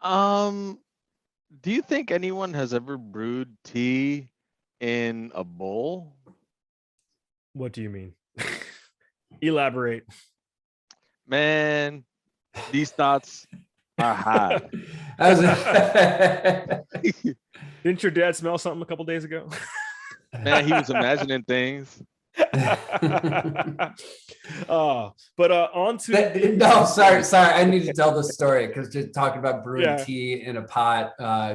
Um, do you think anyone has ever brewed tea in a bowl? What do you mean? Elaborate. Man, these thoughts are hot. Didn't your dad smell something a couple days ago? Man, he was imagining things. But on to no, sorry. I need to tell the story because just talking about brewing tea in a pot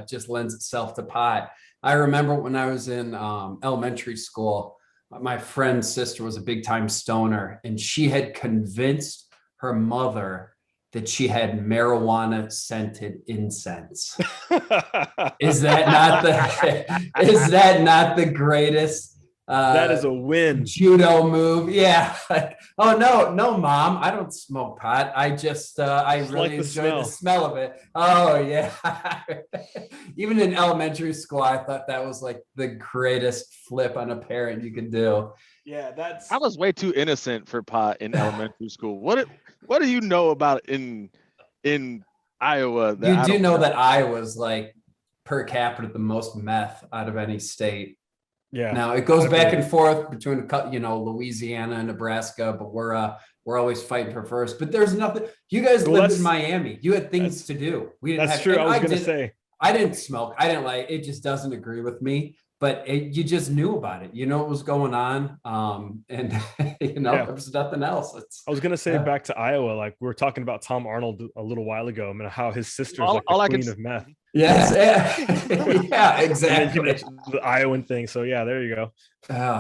just lends itself to pot. I remember when I was in elementary school, my friend's sister was a big time stoner, and she had convinced her mother that she had marijuana scented incense. Is that not the greatest? That is a win. Judo move. Yeah. Oh no, mom, I don't smoke pot. I just I really enjoy the smell of it. Oh yeah. Even in elementary school, I thought that was like the greatest flip on a parent you could do. Yeah, I was way too innocent for pot in elementary school. What do you know about in Iowa? You do know that Iowa's like per capita the most meth out of any state. Yeah. Now it goes back and forth between Louisiana and Nebraska, but we're always fighting for first. But there's nothing. You guys lived in Miami. You had things to do. We didn't. That's true. I was going to say. I didn't smoke. I didn't like it. Just doesn't agree with me. But you just knew about it. You know what was going on, and there was nothing else. I was going to say back to Iowa, like we were talking about Tom Arnold a little while ago. I mean, how his sister's like the queen of meth. Yes, yeah, exactly. The Iowan thing. So yeah, there you go.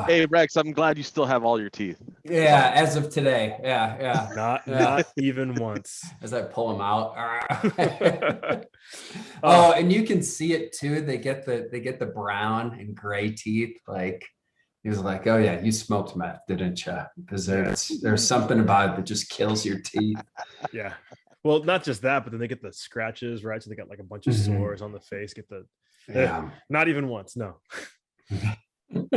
Hey Rex, I'm glad you still have all your teeth. Yeah, as of today. Yeah. Not even once. As I pull them out. Oh, and you can see it too. They get the brown and gray teeth. Like he was like, "Oh yeah, you smoked meth, didn't you?" Because there's something about it that just kills your teeth. Yeah. Well, not just that, but then they get the scratches, right? So they got like a bunch of sores on the face. Not even once, no. But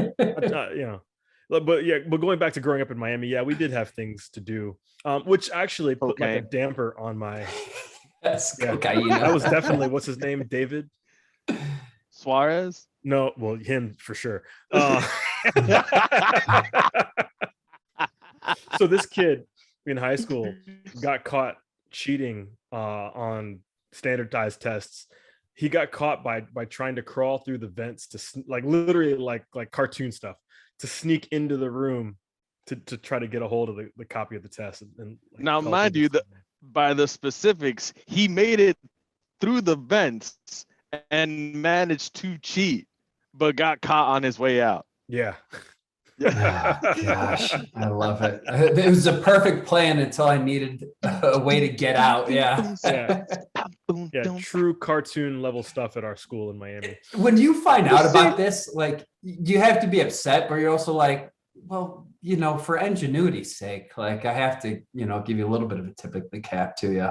going back to growing up in Miami, we did have things to do, which actually put like a damper on my. That's cocaine. That was definitely what's his name, David Suarez. No, well, him for sure. So this kid in high school got caught cheating on standardized tests. He got caught by trying to crawl through the vents to literally like cartoon stuff to sneak into the room to try to get a hold of the copy of the test. And now, mind you, by the specifics, he made it through the vents and managed to cheat, but got caught on his way out. Yeah. Oh, gosh, I love it. It was a perfect plan until I needed a way to get out. Yeah. True cartoon level stuff at our school in Miami. When you find out about this, like, you have to be upset, but you're also like, well, for ingenuity's sake, like I have to, give you a little bit of a tip of the cap to you.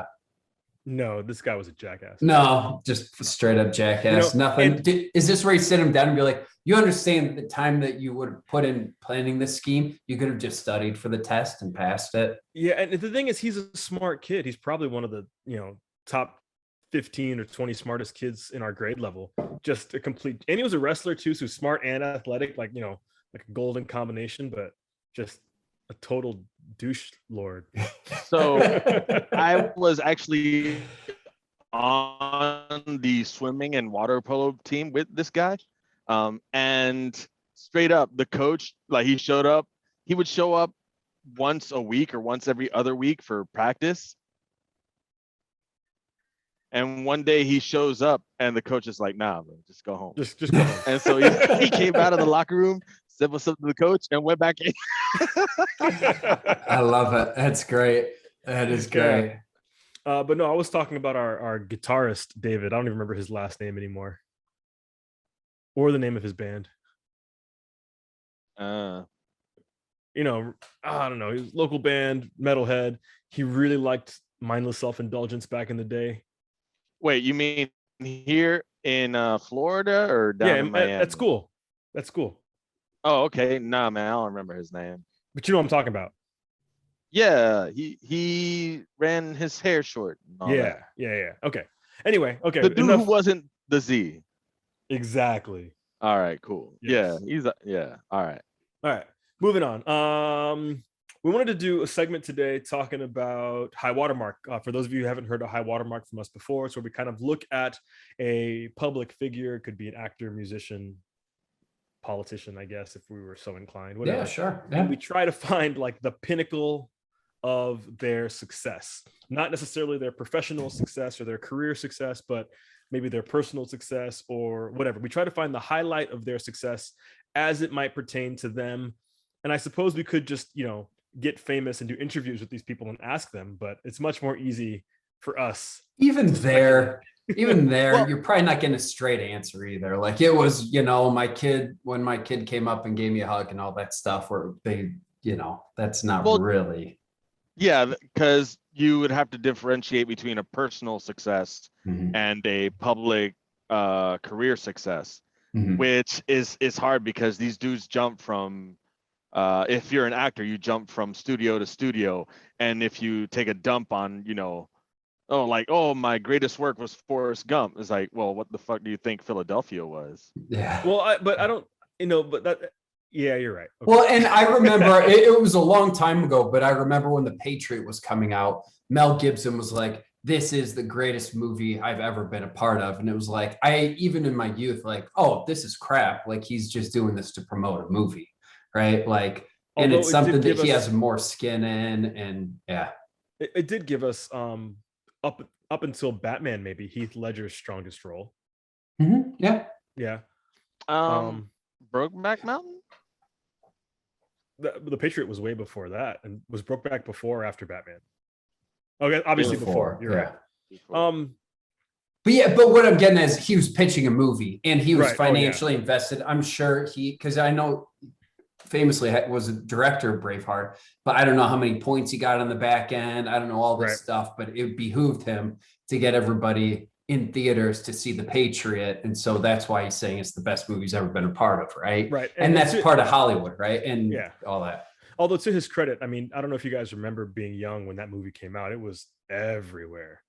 No, this guy was a jackass. No, just straight up jackass. Nothing. Is this where you sit him down and be like, you understand that the time that you would have put in planning this scheme, you could have just studied for the test and passed it? Yeah, and the thing is, he's a smart kid. He's probably one of the top 15 or 20 smartest kids in our grade level. Just a complete, and he was a wrestler too, so smart and athletic, like a golden combination, but just a total douche lord. So I was actually on the swimming and water polo team with this guy. And straight up, the coach, he would show up once a week or once every other week for practice. And one day he shows up and the coach is like, nah, bro, just go home. Just go home. And so he came out of the locker room, said what's up to the coach, and went back in. I love it. That's great. That is great. But no, I was talking about our guitarist, David. I don't even remember his last name anymore. Or the name of his band. I don't know. He was local band, metalhead. He really liked mindless self-indulgence back in the day. Wait, you mean here in Florida or down in Miami? At school. At school. Oh, okay. Nah, man, I don't remember his name. But you know what I'm talking about. Yeah, he ran his hair short. Yeah. Okay. Anyway, okay. The dude who wasn't the Z. Exactly. All right, cool. Yes. Yeah, he's all right. All right, moving on. We wanted to do a segment today talking about high watermark. For those of you who haven't heard of high watermark from us before, it's where we kind of look at a public figure, could be an actor, musician, politician, I guess, if we were so inclined, whatever. Yeah, sure. Yeah. And we try to find like the pinnacle of their success, not necessarily their professional success or their career success, but maybe their personal success or whatever. We try to find the highlight of their success as it might pertain to them. And I suppose we could just, get famous and do interviews with these people and ask them, but it's much more easy for us. Even there, Well, you're probably not getting a straight answer either. Like it was, when my kid came up and gave me a hug and all that stuff, where they, that's not really. Yeah, because you would have to differentiate between a personal success Mhm. and a public career success, Mhm. which is hard because these dudes jump from if you're an actor, you jump from studio to studio, and if you take a dump on, my greatest work was Forrest Gump, it's like, well, what the fuck do you think Philadelphia was? Yeah. Well, I don't, but that, yeah, you're right. Okay. Well, and I remember it was a long time ago, but I remember when The Patriot was coming out, Mel Gibson was like, this is the greatest movie I've ever been a part of. And it was like, even in my youth, like, oh, this is crap. Like he's just doing this to promote a movie. Right. Like, and it's something that he has more skin in. And yeah. It did give us up until Batman, maybe Heath Ledger's strongest role. Mm-hmm. Yeah. Yeah. Brokeback Mountain? The Patriot was way before that, and was Brokeback before or after Batman? Okay, obviously before. You're right. But what I'm getting is he was pitching a movie and he was Right. financially invested. I'm sure because I know famously was a director of Braveheart, but I don't know how many points he got on the back end. I don't know all this stuff, but it behooved him to get everybody in theaters to see The Patriot. And so that's why he's saying it's the best movie he's ever been a part of. Right. And that's part of Hollywood. Right. And all that. Although to his credit, I mean, I don't know if you guys remember being young when that movie came out. It was everywhere.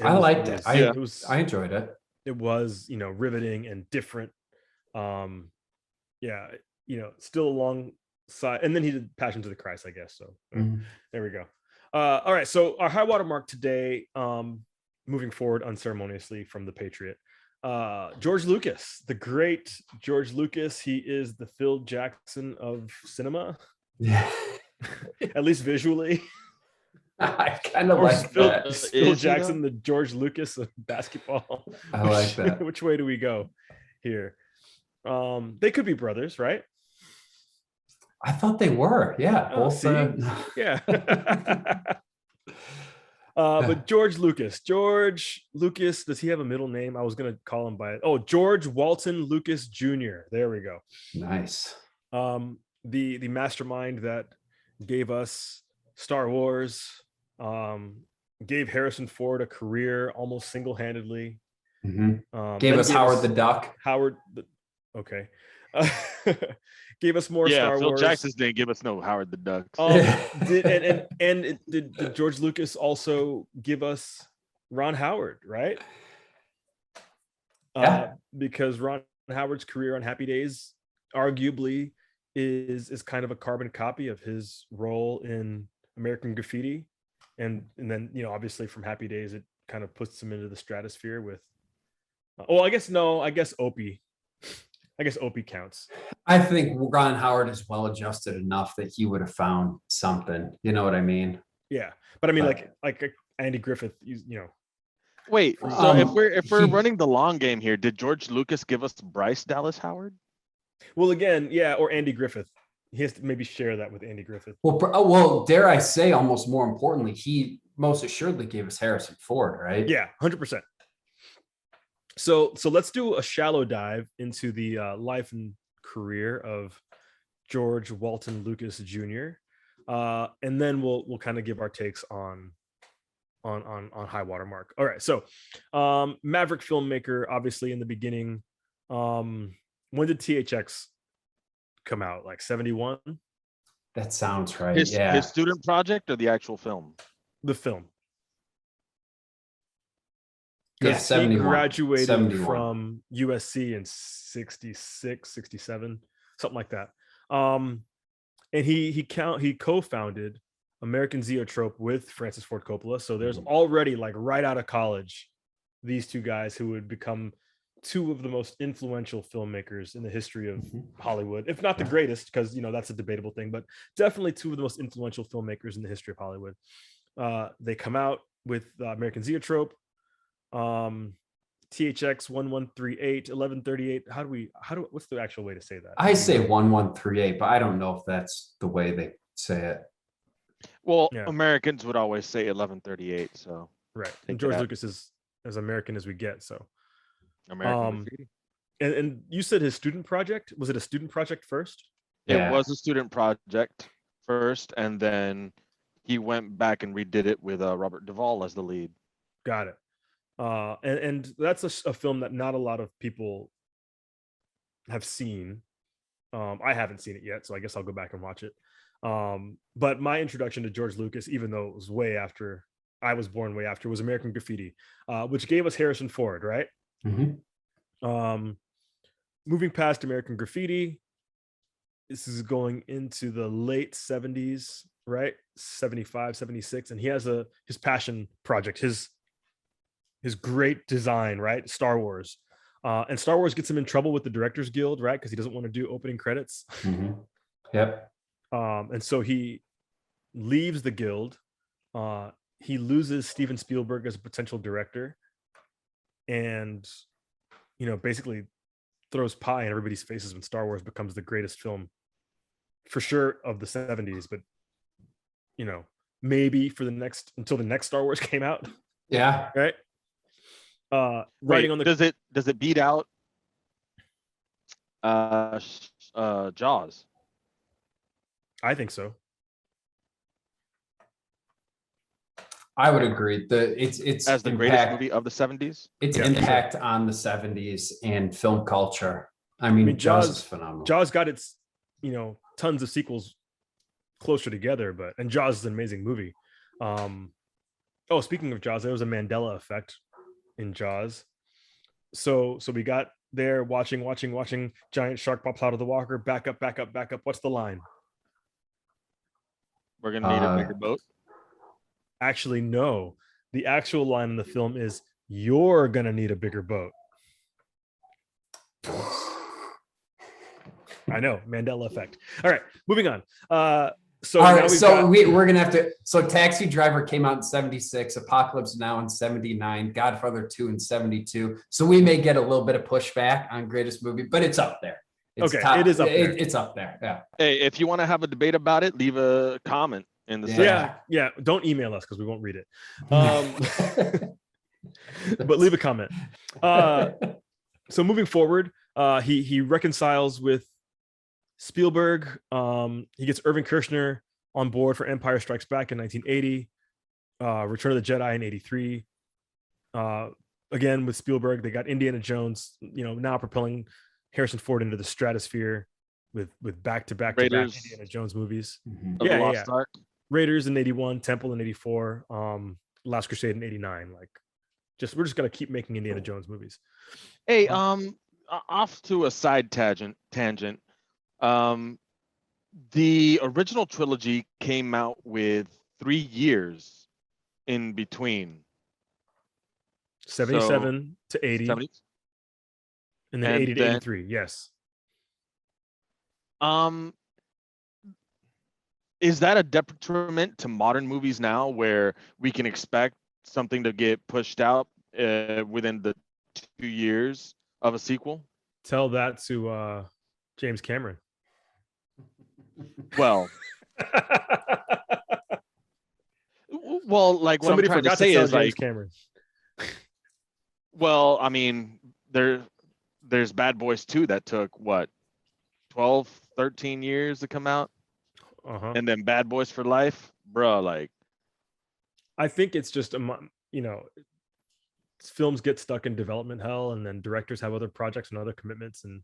I liked it. I enjoyed it. It was, riveting and different. Still alongside, and then he did Passion to the Christ, I guess. So there we go. All right. So our high watermark today, moving forward unceremoniously from The Patriot, George Lucas, the great George Lucas. He is the Phil Jackson of cinema. Yeah. At least visually. I kind of like that. Phil Jackson, the George Lucas of basketball. I like that. Which way do we go here? They could be brothers, right? I thought they were. Yeah. Both. Yeah. But George Lucas, does he have a middle name? I was going to call him by it. Oh, George Walton Lucas Jr. There we go. Nice. The mastermind that gave us Star Wars, gave Harrison Ford a career almost single-handedly. Mm-hmm. Gave us Howard the Duck. Okay. Gave us more Star Phil Wars. Jackson didn't give us no Howard the Duck. Did George Lucas also give us Ron Howard, right? Because Ron Howard's career on Happy Days arguably is kind of a carbon copy of his role in American Graffiti, and then obviously from Happy Days it kind of puts him into the stratosphere with I guess Opie. I guess Opie counts. I think Ron Howard is well adjusted enough that he would have found something. You know what I mean? Yeah, but I mean, like Andy Griffith, Wait, so if we're running the long game here, did George Lucas give us Bryce Dallas Howard? Well, again, or Andy Griffith. He has to maybe share that with Andy Griffith. Well, dare I say, almost more importantly, he most assuredly gave us Harrison Ford, right? Yeah, 100%. So let's do a shallow dive into the life and career of George Walton Lucas Jr. And then we'll kind of give our takes on high watermark. All right, so maverick filmmaker, obviously in the beginning. When did THX come out? Like 71? That sounds right. His student project or the actual film? The film. Yeah, he 71. graduated 71. from USC in 66, 67, something like that. And he co-founded American Zoetrope with Francis Ford Coppola. So there's already, like, right out of college, these two guys who would become two of the most influential filmmakers in the history of Hollywood, if not the greatest, because, you know, that's a debatable thing, but definitely two of the most influential filmmakers in the history of Hollywood. They come out with American Zoetrope, THX 1138, 1138. What's the actual way to say that? I say 1138, but I don't know if that's the way they say it. Well, Yeah. Americans would always say 1138. So Right. take And George that. Lucas is as American as we get. So American Graffiti. and you said his student project, was it a student project first? Yeah. It was a student project first, and then he went back and redid it with Robert Duvall as the lead. Got it. And that's a film that not a lot of people have seen. I haven't seen it yet, so I guess I'll go back and watch it. But my introduction to George Lucas, even though it was way after I was born, way after, was American Graffiti, which gave us Harrison Ford, right? Moving past American Graffiti, this is going into the late 70s, right? 75, 76, and he has his passion project, his great design, right? Star Wars. And Star Wars gets him in trouble with the Directors Guild, right? Because he doesn't want to do opening credits. Yep. And so he leaves the guild. He loses Steven Spielberg as a potential director, and, you know, basically throws pie in everybody's faces when Star Wars becomes the greatest film, for sure, of the 70s. But, you know, maybe until the next Star Wars came out. Yeah. Right. Writing on the does it beat out Jaws? I think so. I would agree. It's as the greatest movie of the 70s. Its impact on the 70s and film culture. I mean, Jaws is phenomenal. Jaws got its, you know, tons of sequels closer together, and Jaws is an amazing movie. Speaking of Jaws, there was a Mandela effect in Jaws. So we got there watching, giant shark pops out of the water, back up. What's the line? We're gonna need a bigger boat. Actually, no. The actual line in the film is, "You're gonna need a bigger boat." I know, Mandela effect. All right, moving on. We're gonna have to. So Taxi Driver came out in 76, Apocalypse Now in 79, Godfather 2 in 72. So we may get a little bit of pushback on greatest movie, but it's up there. It is up there. It's up there. Yeah. Hey, if you want to have a debate about it, leave a comment in the section. Yeah. Don't email us because we won't read it. But leave a comment. So moving forward, he reconciles with Spielberg. He gets Irving Kershner on board for Empire Strikes Back in 1980, Return of the Jedi in 83. Again with Spielberg, they got Indiana Jones, you know, now propelling Harrison Ford into the stratosphere with back-to-back Indiana Jones movies. Raiders in 81, Temple in 84, Last Crusade in 89. Like, we're just gonna keep making Indiana Jones movies. Hey, off to a side tangent. The original trilogy came out with 3 years in between. 77 to 80. 70? And then 80 to 83, yes. Is that a detriment to modern movies now, where we can expect something to get pushed out within the 2 years of a sequel? Tell that to James Cameron. Well, like what somebody I'm trying forgot to say tell is James like Cameron. Well, I mean, there's Bad Boys 2 that took what, 12, 13 years to come out, and then Bad Boys for Life, bro. Like, I think it's just films get stuck in development hell, and then directors have other projects and other commitments, and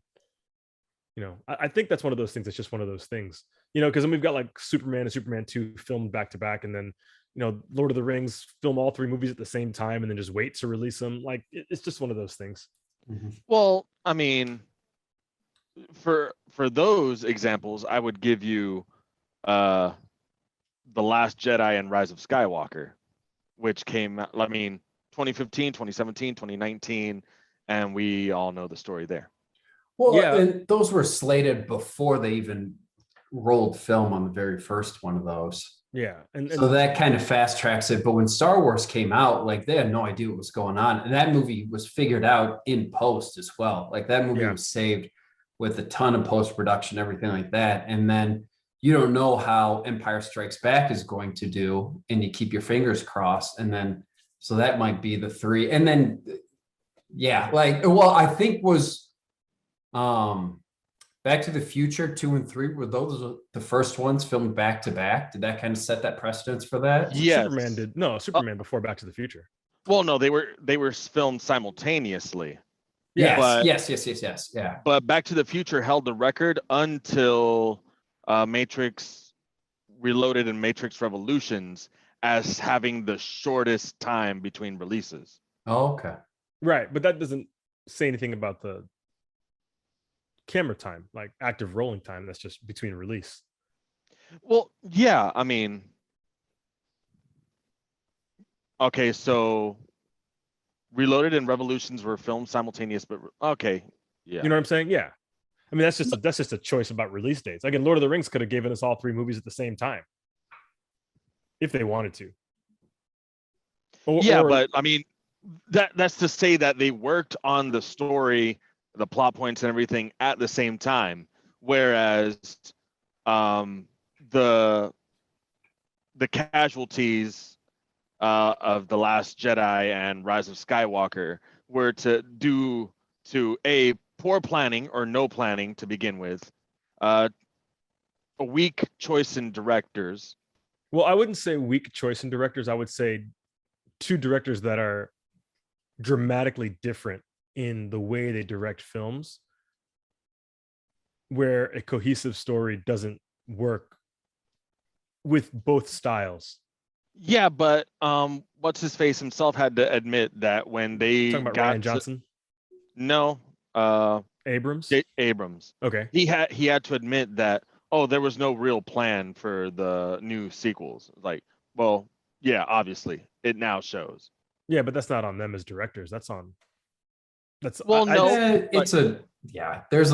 I think that's one of those things. It's just one of those things, because then we've got like Superman and Superman 2 filmed back to back, and then Lord of the Rings, film all 3 movies at the same time and then just wait to release them. Like it's just one of those things. Well, I mean, for those examples, I would give you The Last Jedi and Rise of Skywalker, which came, 2015, 2017, 2019, and we all know the story there. Well, yeah. And those were slated before they even rolled film on the very first one of those. Yeah. And so that kind of fast tracks it. But when Star Wars came out, like they had no idea what was going on. And that movie was figured out in post as well. Like that movie was saved with a ton of post-production, everything like that. And then you don't know how Empire Strikes Back is going to do, and you keep your fingers crossed. And then, so that might be the 3. And then, I think was Back to the Future 2 and 3, were those the first ones filmed back to back? Did that kind of set that precedence for that? Yes. Superman before Back to the Future. Well, no, they were filmed simultaneously. Yes. Yeah. But Back to the Future held the record until Matrix Reloaded and Matrix Revolutions as having the shortest time between releases. Oh, okay. Right, but that doesn't say anything about the camera time, like active rolling time. That's just between release. Well, yeah, I mean, okay, so Reloaded and Revolutions were filmed simultaneous, but okay, yeah. You know what I'm saying? Yeah. I mean, that's just a choice about release dates. Again, Lord of the Rings could have given us all 3 movies at the same time if they wanted to. But I mean, that's to say that they worked on the story, the plot points, and everything at the same time, whereas the casualties of The Last Jedi and Rise of Skywalker were due to a poor planning or no planning to begin with, a weak choice in directors. Well, I wouldn't say weak choice in directors. I would say 2 directors that are dramatically different in the way they direct films, where a cohesive story doesn't work with both styles. Yeah, but what's his face himself had to admit that when they talking about Rian Johnson? No, Abrams. Abrams. Okay. He had to admit that there was no real plan for the new sequels. Like, well, yeah, obviously it now shows. Yeah, but that's not on them as directors. There's a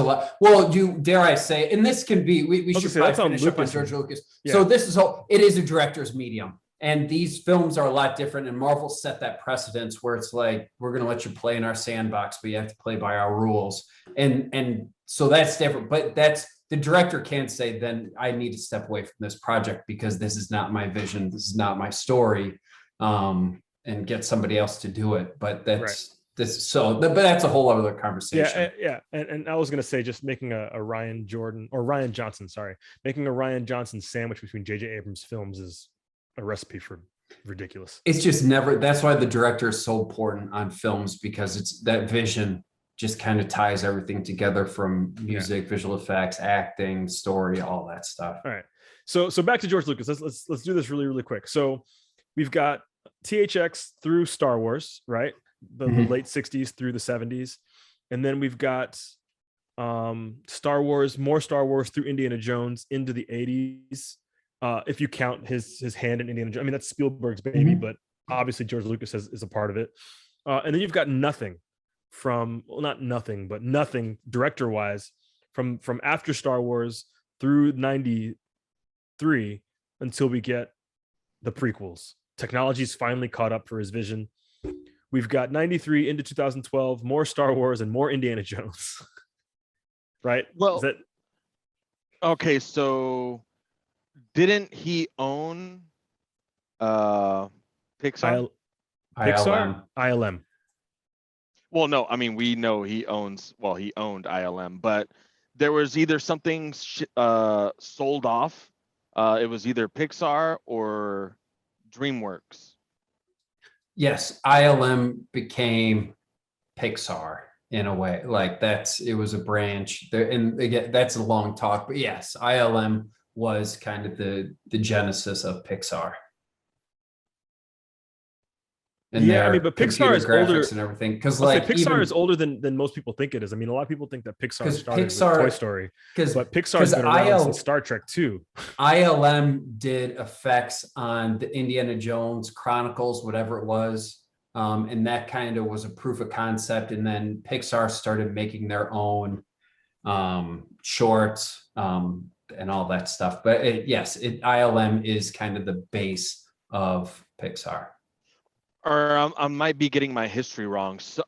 lot. Well, dare I say, and this can be, we should probably finish up on George Lucas. Yeah. So it is a director's medium. And these films are a lot different, and Marvel set that precedence where it's like, we're going to let you play in our sandbox, but you have to play by our rules. And so that's different, but the director can't say, then I need to step away from this project because this is not my vision. This is not my story, and get somebody else to do it. But that's but that's a whole other conversation. Yeah. And I was going to say, just making a Rian Johnson sandwich between J.J. Abrams films is a recipe for ridiculous. It's just that's why the director is so important on films, because it's that vision just kind of ties everything together, from music, visual effects, acting, story, all that stuff. All right. So back to George Lucas. Let's do this really, really quick. So we've got THX through Star Wars, right? The late 60s through the 70s. And then we've got Star Wars through Indiana Jones into the 80s. If you count his hand in Indiana Jones. I mean, that's Spielberg's baby, but obviously George Lucas is a part of it. And then you've got nothing director-wise from after Star Wars through 93 until we get the prequels. Technology's finally caught up for his vision. We've got 93 into 2012, more Star Wars and more Indiana Jones. Right? Well, okay, so didn't he own Pixar? ILM. Well, no, I mean, we know he owned ILM, but there was either something sold off. It was either Pixar or DreamWorks. Yes, ILM became Pixar in a way. Like it was a branch there, and again, that's a long talk, but yes, ILM was kind of the genesis of Pixar. and Yeah, I their mean, but Pixar computer is graphics older. and everything. Because I'll say like Pixar even is older than most people think it is. I mean, a lot of people think that Pixar 'cause started with Pixar- Toy Story, but Pixar's been around since Star Trek too. ILM did effects on the Indiana Jones Chronicles, whatever it was. And that kind of was a proof of concept. And then Pixar started making their own shorts and all that stuff. But ILM is kind of the base of Pixar. Or I might be getting my history wrong. So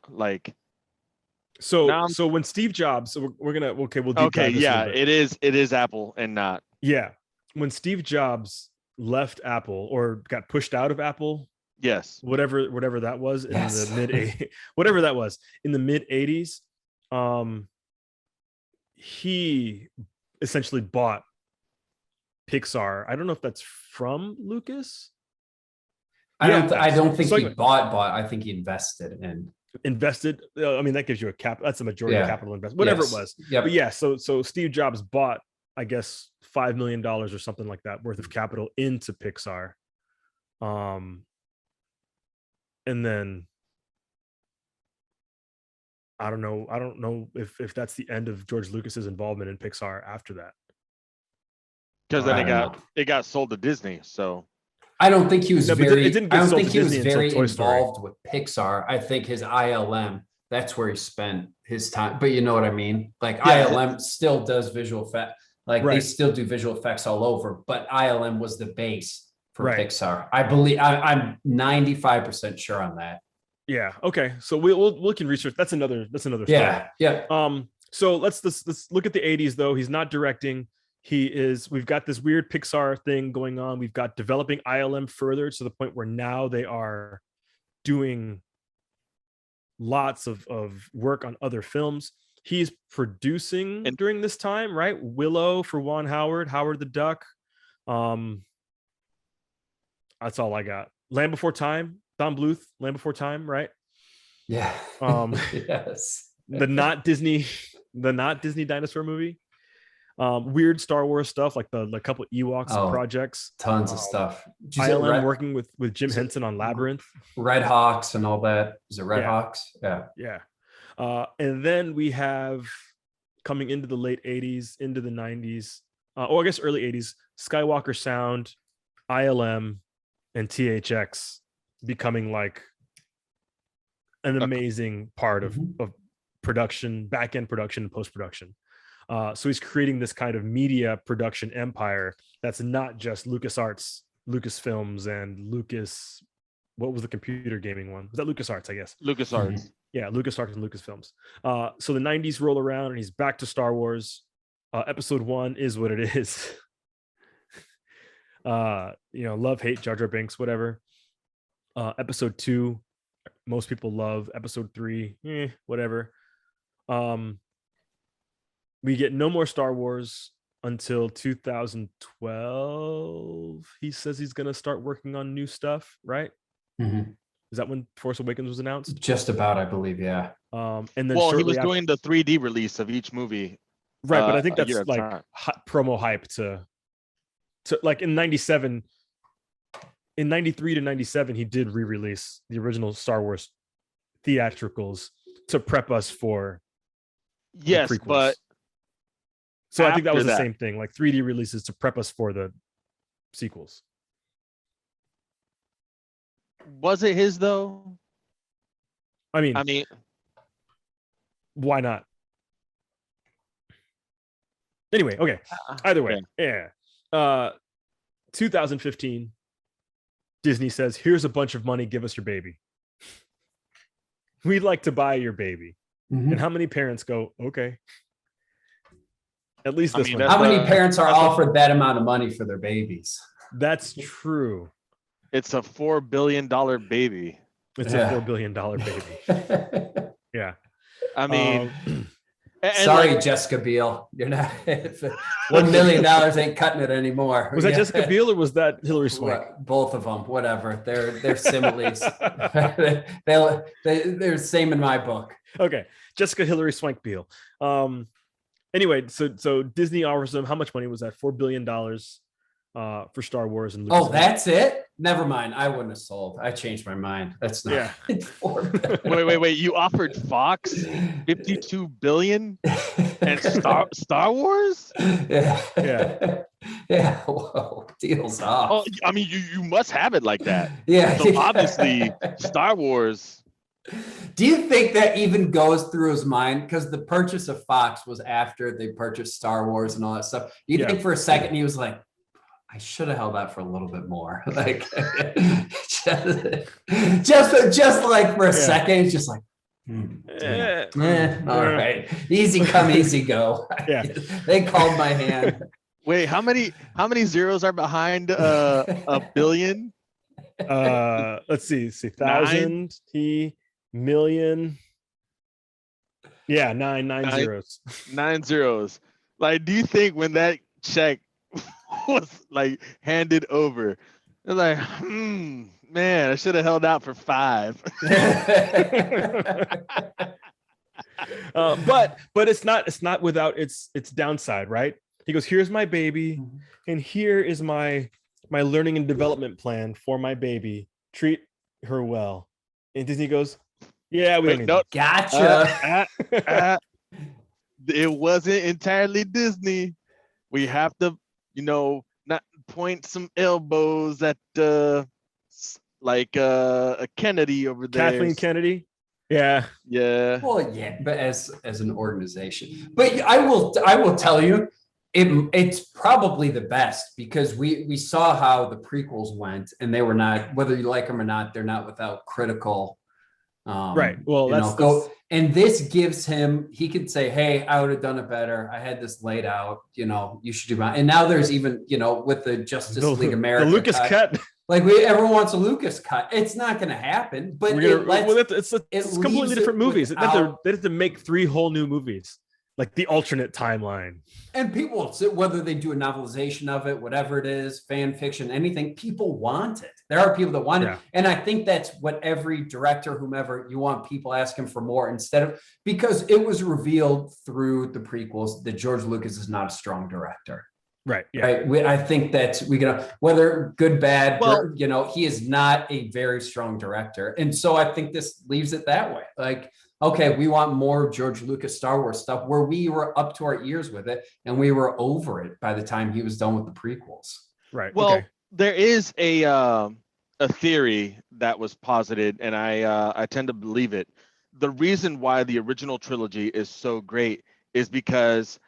So when Steve Jobs, so we'll deep dive this a little bit. it is Apple and not. Yeah, when Steve Jobs left Apple or got pushed out of Apple, yes, whatever that was in Yes. the mid 80s, he essentially bought Pixar. I don't know if that's from Lucas. I don't think So he anyway, bought. I think he invested. I mean, that gives you a cap. That's a majority capital investment, whatever it was. Yep. But yeah, so Steve Jobs bought, I guess, $5 million or something like that worth of capital into Pixar. And then I don't know if that's the end of George Lucas's involvement in Pixar after that. Because then it got sold to Disney. So I don't think he was involved Story. with Pixar. I think his ILM, that's where he spent his time. But you know what I mean? Like ILM still does visual effects. Like they still do visual effects all over, but ILM was the base for Pixar. I believe I'm 95% sure on that. Yeah. Okay. So we can research. That's another story. Yeah. So let's look at the 80s though. He's not directing. We've got this weird Pixar thing going on. We've got developing ILM further to the point where now they are doing lots of work on other films. He's producing during this time, right? Willow for Ron Howard, Howard the Duck. That's all I got. Land Before Time, Don Bluth, Land Before Time, right? Yeah. Yes. The not Disney dinosaur movie. Weird Star Wars stuff like the couple Ewoks projects. Tons of stuff. ILM working with Jim Henson on Labyrinth. Red Hawks and all that. Is it Red Hawks? Yeah. Yeah. And then we have coming into the late 80s, into the 90s, I guess early 80s, Skywalker Sound, ILM, and THX becoming like an amazing part of production, back-end production, and post-production. So he's creating this kind of media production empire that's not just LucasArts, Lucasfilms, and Lucas. What was the computer gaming one? Was that LucasArts, I guess? LucasArts. Yeah, LucasArts and Lucasfilms. So the 90s roll around and he's back to Star Wars. Episode 1 is what it is. Love, hate, Jar Jar Binks, whatever. Episode 2, most people love. Episode 3, whatever. We get no more Star Wars until 2012. He says he's going to start working on new stuff, right? Mm-hmm. Is that when Force Awakens was announced? Just about, I believe, yeah. And then he was doing the 3D release of each movie. Right, but I think that's like promo hype to like in 97, in 93 to 97, he did re-release the original Star Wars theatricals to prep us for but so I think that was the same thing, like 3D releases to prep us for the sequels. Was it his though? I mean, why not? Anyway, okay. Either way, yeah. 2015, Disney says, "Here's a bunch of money. Give us your baby. We'd like to buy your baby." Mm-hmm. And how many parents go, "Okay"? At least this one. How many parents are offered that amount of money for their babies? That's true. It's a $4 billion baby. It's a $4 billion baby. Yeah. I mean, sorry, Jessica Biel. You're not $1 million ain't cutting it anymore. Was that Jessica Biel or was that Hillary Swank? Both of them, whatever. They're similes. They're same in my book. Okay. Jessica Hillary Swank Biel. Anyway, so Disney offers them, how much money was that? $4 billion for Star Wars and Lucasfilm. Oh, that's it? Never mind. I wouldn't have sold. I changed my mind. That's not. Wait. You offered Fox 52 billion and Star Wars? Yeah. Whoa, deals off. Oh, I mean, you must have it like that. Yeah. So obviously, Star Wars. Do you think that even goes through his mind? Because the purchase of Fox was after they purchased Star Wars and all that stuff. Do you think for a second he was like, I should have held out for a little bit more, like just like for a second, it's just like, all right, easy come, easy go. Yeah, they called my hand. Wait, how many zeros are behind a billion? Let's see, 1,000, million. Yeah, nine zeros. 9 zeros. Like, do you think when that check was like handed over, it's like, man, I should have held out for 5. But it's not without its downside, right? He goes, here's my baby, and here is my learning and development plan for my baby. Treat her well. And Disney goes, yeah, we don't need that. Gotcha. It wasn't entirely Disney. We have to, not point some elbows at like a Kennedy over there. Kathleen Kennedy. Yeah. Well, yeah, but as an organization. But I will tell you, it's probably the best, because we saw how the prequels went, and they were not, whether you like them or not, they're not without critical. Right. Well, and this gives him, he could say, hey, I would have done it better. I had this laid out, you should do my, and now there's even, with the Justice League America, the Lucas cut. Like everyone wants a Lucas cut. It's not going to happen, but it's completely different movies. They have to make 3 whole new movies, like the alternate timeline. And people, whether they do a novelization of it, whatever it is, fan fiction, anything, people want it. There are people that want it. And I think that's what every director, whomever, you want people asking for more because it was revealed through the prequels that George Lucas is not a strong director. Right. Yeah. Right. I think that whether good, bad, he is not a very strong director. And so I think this leaves it that way. Like, okay, we want more George Lucas Star Wars stuff, where we were up to our ears with it and we were over it by the time he was done with the prequels. Right. Well, there is a theory that was posited, and I tend to believe it. The reason why the original trilogy is so great is because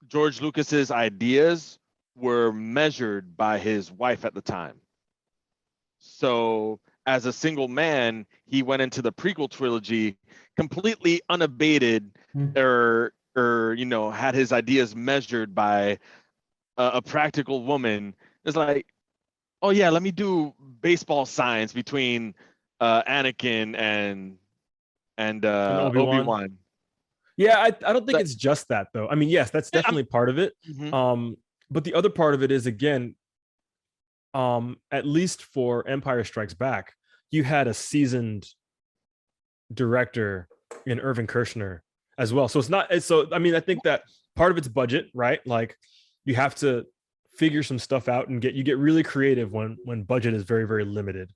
George Lucas's ideas were measured by his wife at the time. So as a single man, he went into the prequel trilogy completely unabated, or had his ideas measured by a practical woman. It's like, oh yeah, let me do baseball signs between Anakin and Obi-Wan. Yeah, I don't think it's just that, though. I mean, yes, that's definitely part of it. But the other part of it is, again, at least for Empire Strikes Back, you had a seasoned director in Irvin Kershner as well. So I think that part of it's budget, right? Like, you have to figure some stuff out and you get really creative when budget is very, very limited.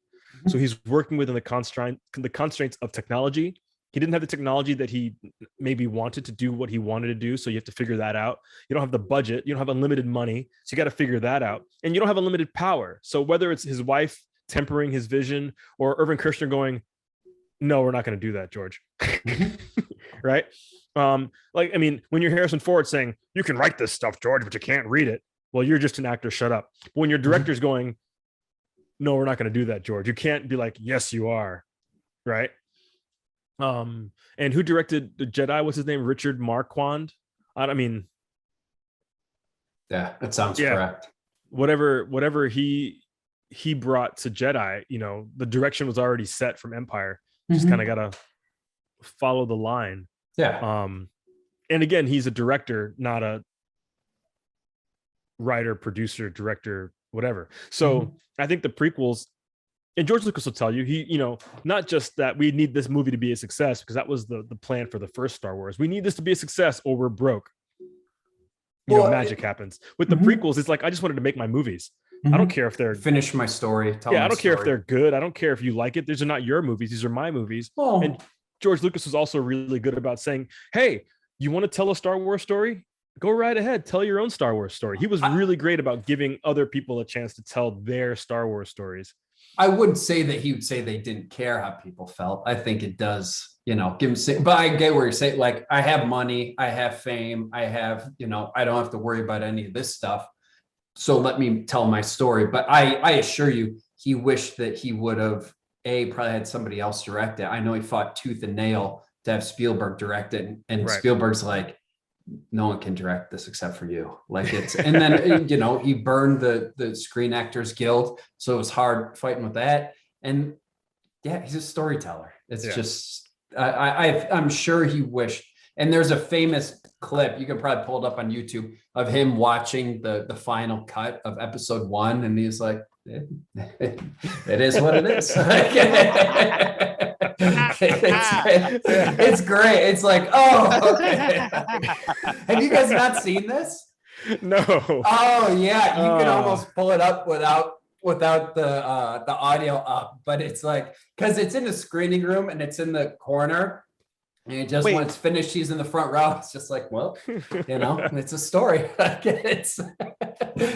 So he's working within the constraints of technology. He didn't have the technology that he maybe wanted to do what he wanted to do. So you have to figure that out. You don't have the budget. You don't have unlimited money. So you got to figure that out. And you don't have unlimited power. So whether it's his wife tempering his vision or Irvin Kershner going, no, we're not going to do that, George. Right? When you're Harrison Ford saying, you can write this stuff, George, but you can't read it. Well, you're just an actor. Shut up. But when your director's going, no, we're not going to do that, George. You can't be like, yes, you are. Right? And who directed the Jedi? What's his name? Richard Marquand. Yeah, that sounds correct. Whatever he brought to Jedi, the direction was already set from Empire. Just kind of gotta follow the line. Yeah. And again, he's a director, not a writer, producer, director, whatever. So I think the prequels. And George Lucas will tell you, he, not just that we need this movie to be a success, because that was the plan for the first Star Wars. We need this to be a success or we're broke. Magic happens. With the prequels, it's like, I just wanted to make my movies. I don't care if they're finish my story. I don't care if they're good. I don't care if you like it. These are not your movies. These are my movies. Oh. And George Lucas was also really good about saying, hey, you want to tell a Star Wars story? Go right ahead. Tell your own Star Wars story. He was really great about giving other people a chance to tell their Star Wars stories. I wouldn't say that he would say they didn't care how people felt. I think it does, give him, but I get where you're saying, like, I have money, I have fame, I have, I don't have to worry about any of this stuff. So let me tell my story. But I assure you, he wished that he would have probably had somebody else direct it. I know he fought tooth and nail to have Spielberg direct it, and right. Spielberg's like, no one can direct this except for you. Like it's, and then, he burned the Screen Actors Guild. So it was hard fighting with that. And yeah, he's a storyteller. It's just, I'm sure he wished. And there's a famous clip, you can probably pull it up on YouTube, of him watching the final cut of episode 1. And he's like, it is what it is. It's great. It's like, oh, okay. Have you guys not seen this? No. Oh yeah, you can almost pull it up without the audio up, but it's like, because it's in the screening room and it's in the corner. And just when it's finished, she's in the front row. It's just like, well, it's a story. I'm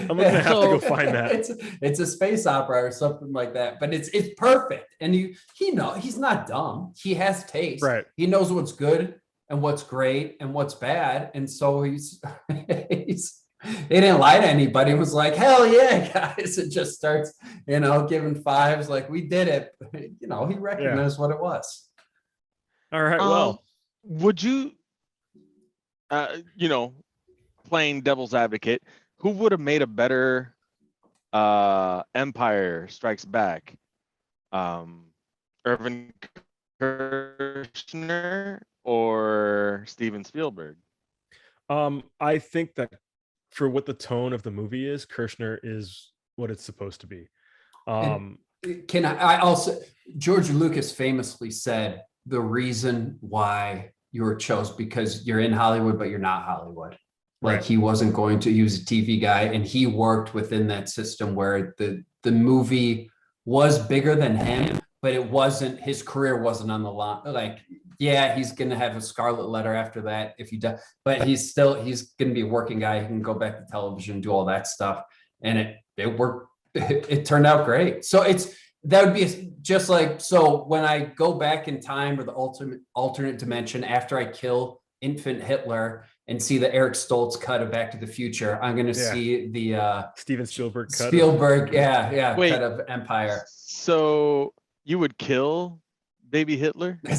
gonna have to go find that. It's a space opera or something like that. But it's perfect. And he's not dumb. He has taste. Right. He knows what's good and what's great and what's bad. And so he didn't lie to anybody. He was like, hell yeah, guys. It just starts, giving fives like, we did it. He recognized what it was. All right. Well, would you, playing devil's advocate, who would have made a better Empire Strikes Back? Irvin Kershner or Steven Spielberg? I think that for what the tone of the movie is, Kershner is what it's supposed to be. Can I also, George Lucas famously said, the reason why you were chosen because you're in Hollywood, but you're not Hollywood. Like right. He wasn't going to, he was a TV guy, and he worked within that system where the movie was bigger than him, but it wasn't, his career wasn't on the line. Like, yeah, he's going to have a scarlet letter after that if he does, but he's going to be a working guy. He can go back to television, do all that stuff. And it worked. It turned out great. So that would be just like, so when I go back in time or the alternate dimension after I kill infant Hitler and see the Eric Stoltz cut of Back to the Future, I'm going to see the Steven Spielberg cut. Cut of Empire. So you would kill baby Hitler? I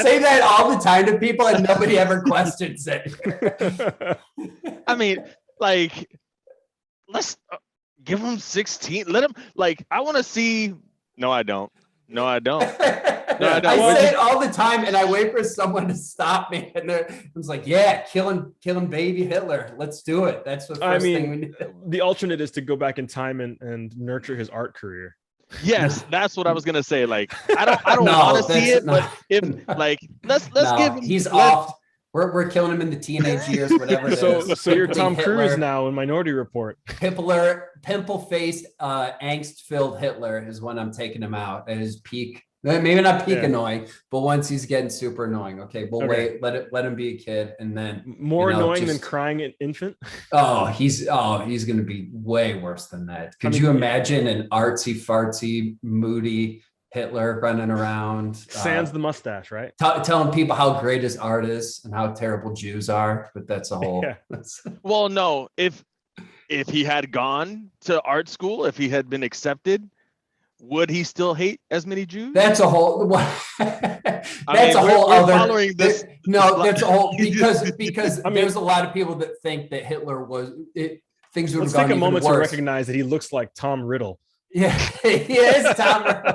say that all the time to people and nobody ever questions it. I mean, like, let's give him 16. Let him, like, I want to see. No, I don't. I say it all the time, and I wait for someone to stop me. And I was like, "Yeah, killing baby Hitler. Let's do it." That's the first thing we need. The alternate is to go back in time and nurture his art career. Yes, that's what I was gonna say. Like, I don't want to see it, but if like, let's give him. He's off. We're killing him in the teenage years, whatever it is. So you're Tom Cruise now in Minority Report. Pimple-faced, angst-filled Hitler is when I'm taking him out at his peak. Maybe not peak annoying, but once he's getting super annoying. Okay, we'll wait. Let him be a kid, and then more annoying than crying an infant. He's gonna be way worse than that. Could you imagine an artsy-fartsy, moody Hitler running around, sans the mustache, right? Telling people how great his art is and how terrible Jews are, but that's a whole. Well, no, if he had gone to art school, if he had been accepted, would he still hate as many Jews? That's a whole. That's a whole other. Following this. No, that's a whole because there's a lot of people that think that Hitler was. Things would have gone even worse. Let's take a moment to recognize that he looks like Tom Riddle. Yeah, he is Tom Riddle.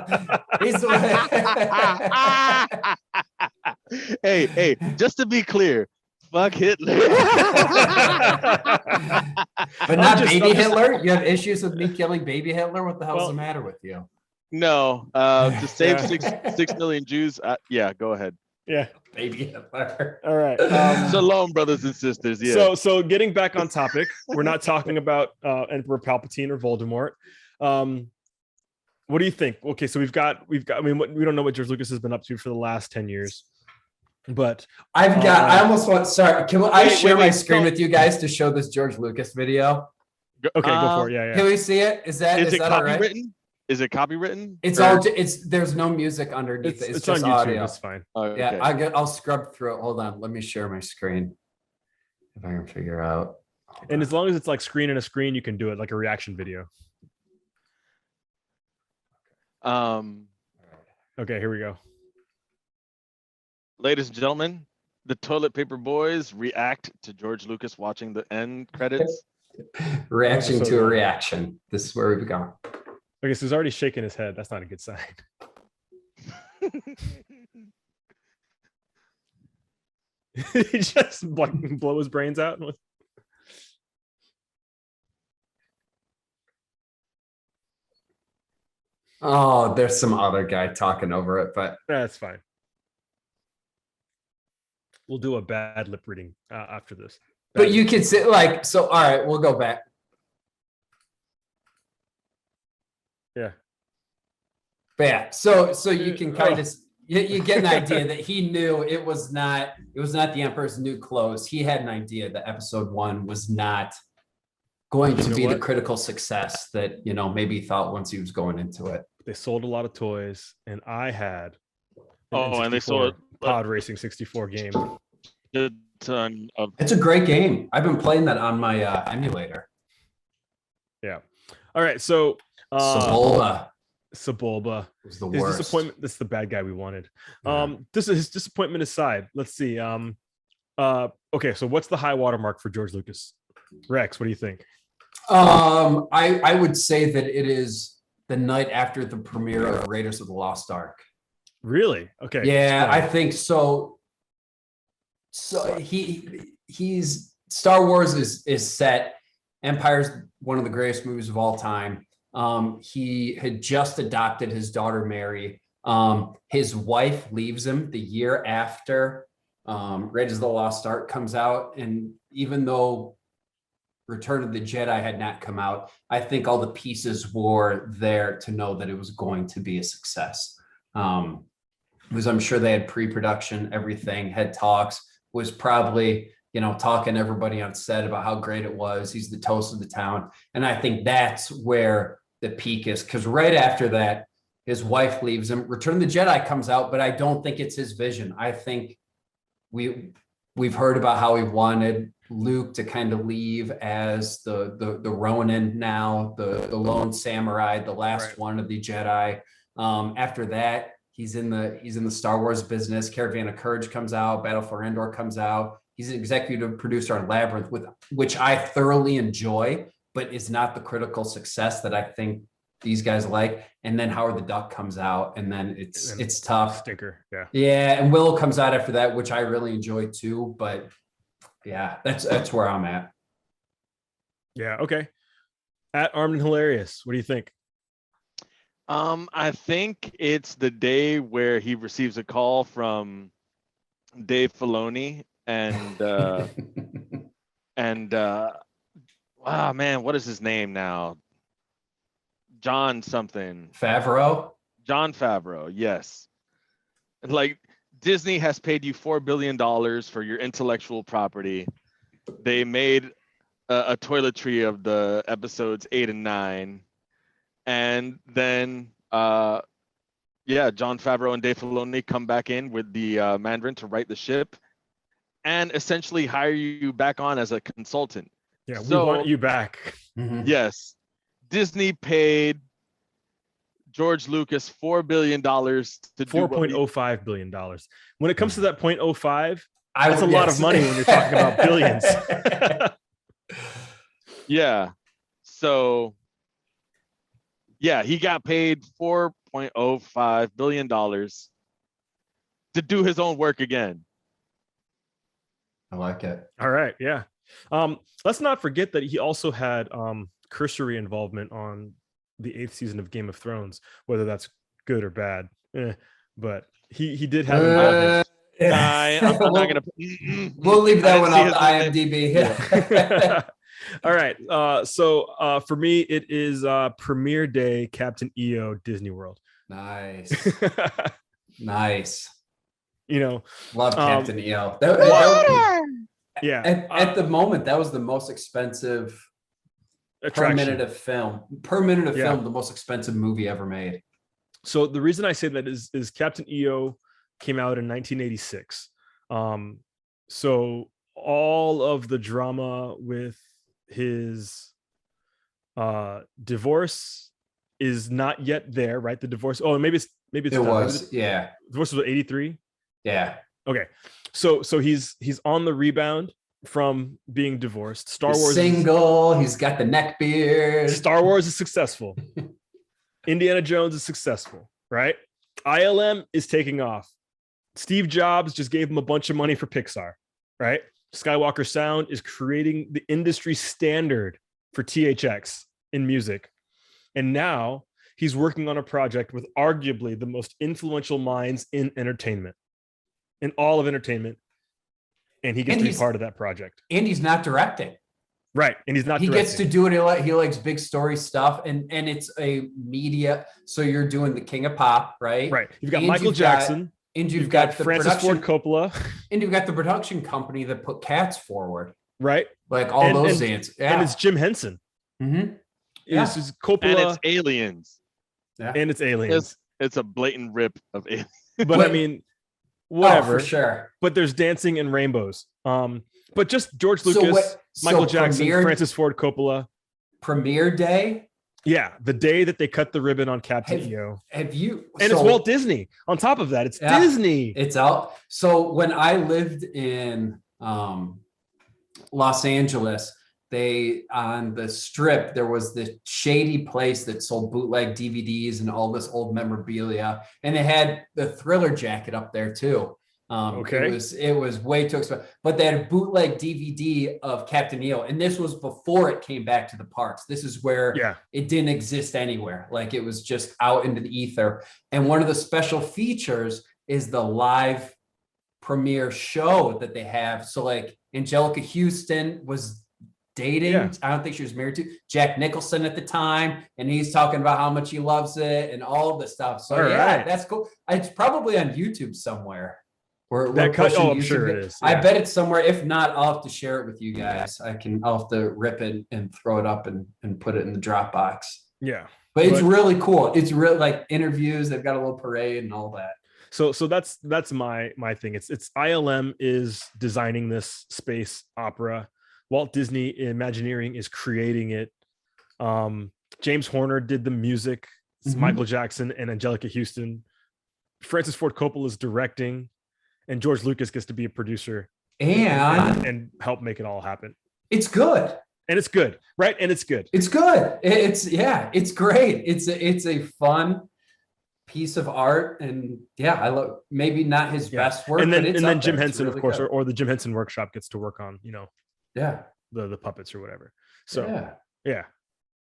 Hey, just to be clear, fuck Hitler. But not baby Hitler? You have issues with me killing baby Hitler? What the hell's the matter with you? No, to save 6 million Jews. Yeah, go ahead. Yeah. Baby Hitler. All right. Shalom, brothers and sisters. Yeah. So getting back on topic, we're not talking about Emperor Palpatine or Voldemort. What do you think? Okay, so we've got. I mean, we don't know what George Lucas has been up to for the last 10 years, but I almost want. Sorry, can I share my screen don't- with you guys to show this George Lucas video? Okay, go for it. Yeah. Can we see it? Is that Is it all right? copywritten? Is it copywritten? It's Or- all. There's no music underneath it. It's on just YouTube. audio. It's fine. Oh, okay. Yeah, I'll scrub through it. Hold on. Let me share my screen. If I can figure out. And as long as it's like screen and a screen, you can do it like a reaction video. Okay, here we go. Ladies and gentlemen, the Toilet Paper Boys react to George Lucas watching the end credits. Reaction to a reaction. This is where we've gone. Okay, so he's already shaking his head. That's not a good sign. He just blow his brains out. Oh, there's some other guy talking over it, but That's fine. We'll do a bad lip reading after this. but you can sit like so. All right, we'll go back. Yeah. But yeah, so you can kind of you get an idea that he knew it was not the Emperor's New Clothes. He had an idea that episode 1 was not going to be the critical success that maybe he thought once he was going into it. They sold a lot of toys, and I had And they sold Pod Racing 64 game. a ton of. It's a great game. I've been playing that on my emulator. Yeah. All right. So Sebulba was the his worst. disappointment. This is the bad guy we wanted. Yeah. This is his disappointment aside. Let's see. Okay. So what's the high watermark for George Lucas? Rex, what do you think? I would say that it is the night after the premiere of Raiders of the Lost Ark. Really? Okay. Yeah, I think so. So he's Star Wars is set. Empire's one of the greatest movies of all time. He had just adopted his daughter Mary. His wife leaves him the year after Raiders of the Lost Ark comes out, and even though Return of the Jedi had not come out, I think all the pieces were there to know that it was going to be a success. Because I'm sure they had pre-production, everything, had talks, was probably, talking to everybody on set about how great it was. He's the toast of the town. And I think that's where the peak is, because right after that, his wife leaves him. Return of the Jedi comes out, but I don't think it's his vision. I think we've heard about how he wanted Luke to kind of leave as the Ronin now, the lone samurai, the last one of the Jedi. After that, he's in the Star Wars business. Caravan of Courage comes out, Battle for Endor comes out. He's an executive producer on Labyrinth, which I thoroughly enjoy, but is not the critical success that I think these guys like. And then Howard the Duck comes out, and then it's tough. Stinker. Yeah. Yeah, and Willow comes out after that, which I really enjoy too. But yeah, that's where I'm at. Yeah. Okay. At Armed and Hilarious, what do you think? I think it's the day where he receives a call from Dave Filoni and wow, man, what is his name now? John something. Favreau. John Favreau, yes. Like, Disney has paid you $4 billion for your intellectual property. They made a toiletry of the episodes 8 and 9. And then, John Favreau and Dave Filoni come back in with the Mandarin to write the ship and essentially hire you back on as a consultant. Yeah, we want you back. Mm-hmm. Yes. Disney paid George Lucas $4 billion to do $4.05 billion. When it comes to that 0.05, that's a would lot guess. of money when you're talking about billions. Yeah. So, yeah, he got paid $4.05 billion to do his own work again. I like it. All right. Yeah. Let's not forget that he also had cursory involvement on the 8th season of Game of Thrones, whether that's good or bad. But he did have involvement. I'm not gonna. We'll leave that one off the IMDb. Yeah. All right. So for me, it is premiere day, Captain EO, Disney World. Nice. Nice. You know, love Captain EO. Yeah. At the moment, that was the most expensive attraction. per minute of film. Per minute of film, the most expensive movie ever made. So the reason I say that is Captain EO came out in 1986. So all of the drama with his divorce is not yet there, right? The divorce. Oh, maybe it's yeah. Divorce was 83. Yeah. Okay. So he's on the rebound from being divorced. Star Wars single. He's got the neck beard. Star Wars is successful. Indiana Jones is successful, right? ILM is taking off. Steve Jobs just gave him a bunch of money for Pixar, right? Skywalker Sound is creating the industry standard for THX in music. And now he's working on a project with arguably the most influential minds in entertainment, in all of entertainment. And he gets to be part of that project. And he's not directing. Right. And he's not he directing. Gets to do it. He likes big story stuff. And it's a media. So you're doing the King of Pop, right? Right. You've got Michael Jackson. And you've got the Francis Ford Coppola. And you've got the production company that put Cats forward. Right. Like all those dance. Yeah. And it's Jim Henson. Mm-hmm. Yeah. It's Coppola. And it's Aliens. Yeah. And it's Aliens. It's a blatant rip of Aliens. But I mean, whatever. For sure. But there's dancing and rainbows. But just George Lucas, Michael Jackson, Francis Ford Coppola. Premiere day. Yeah, the day that they cut the ribbon on Captain EO. Have you? And it's Walt Disney. On top of that, it's Disney. It's out. So when I lived in Los Angeles, on the Strip, there was this shady place that sold bootleg DVDs and all this old memorabilia, and they had the Thriller jacket up there too. It was way too expensive, but they had a bootleg DVD of Captain EO, and this was before it came back to the parks. This is where it didn't exist anywhere. Like it was just out into the ether. And one of the special features is the live premiere show that they have. So like Angelica Houston was dating. I don't think she was married to Jack Nicholson at the time, and he's talking about how much he loves it and all of the stuff. So that's cool. It's probably on YouTube somewhere. I'm sure it is. I bet it's somewhere. If not, I'll have to share it with you guys. I'll have to rip it and throw it up and put it in the Dropbox. Yeah. But it's really cool. It's really like interviews. They've got a little parade and all that. So that's my thing. It's ILM is designing this space opera. Walt Disney Imagineering is creating it. James Horner did the music. It's Michael Jackson and Angelica Houston. Francis Ford Coppola is directing. And George Lucas gets to be a producer and help make it all happen. It's good. And it's good, right? And it's good. It's good. It's great. It's a fun piece of art. And I love, maybe not his best work. And then Jim Henson, really of course, or the Jim Henson Workshop gets to work on, the puppets or whatever. So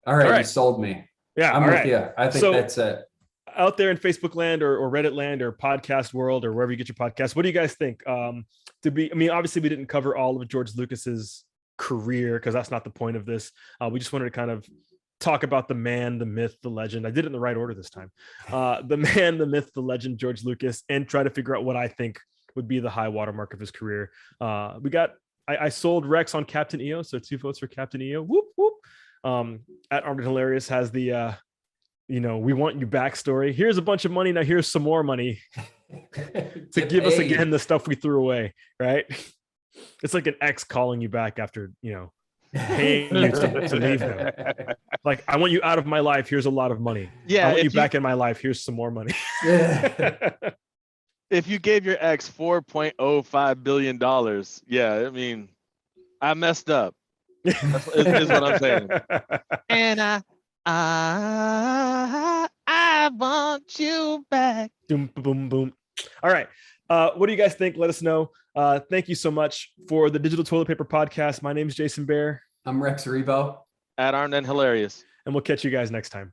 All right. You sold me. Yeah. I'm with you. I think that's it. Out there in Facebook land or Reddit land or podcast world or wherever you get your podcast, what do you guys think? Obviously we didn't cover all of George Lucas's career because that's not the point of this. We just wanted to kind of talk about the man, the myth, the legend. I did it in the right order this time. The man, the myth, the legend, George Lucas, and try to figure out what I think would be the high watermark of his career. I sold Rex on Captain EO, so 2 votes for Captain EO. Whoop whoop. At Armed and Hilarious has the we want you backstory. Here's a bunch of money. Now here's some more money to give us again the stuff we threw away. Right? It's like an ex calling you back after paying you to leave them. Like, I want you out of my life. Here's a lot of money. I want you back in my life. Here's some more money. If you gave your ex $4.05 billion, I messed up. That's is what I'm saying. And I want you back. Boom, boom, boom. All right. What do you guys think? Let us know. Thank you so much for the Digital Toilet Paper Podcast. My name is Jason Bear. I'm Rex Rebo. At Armed and Hilarious. And we'll catch you guys next time.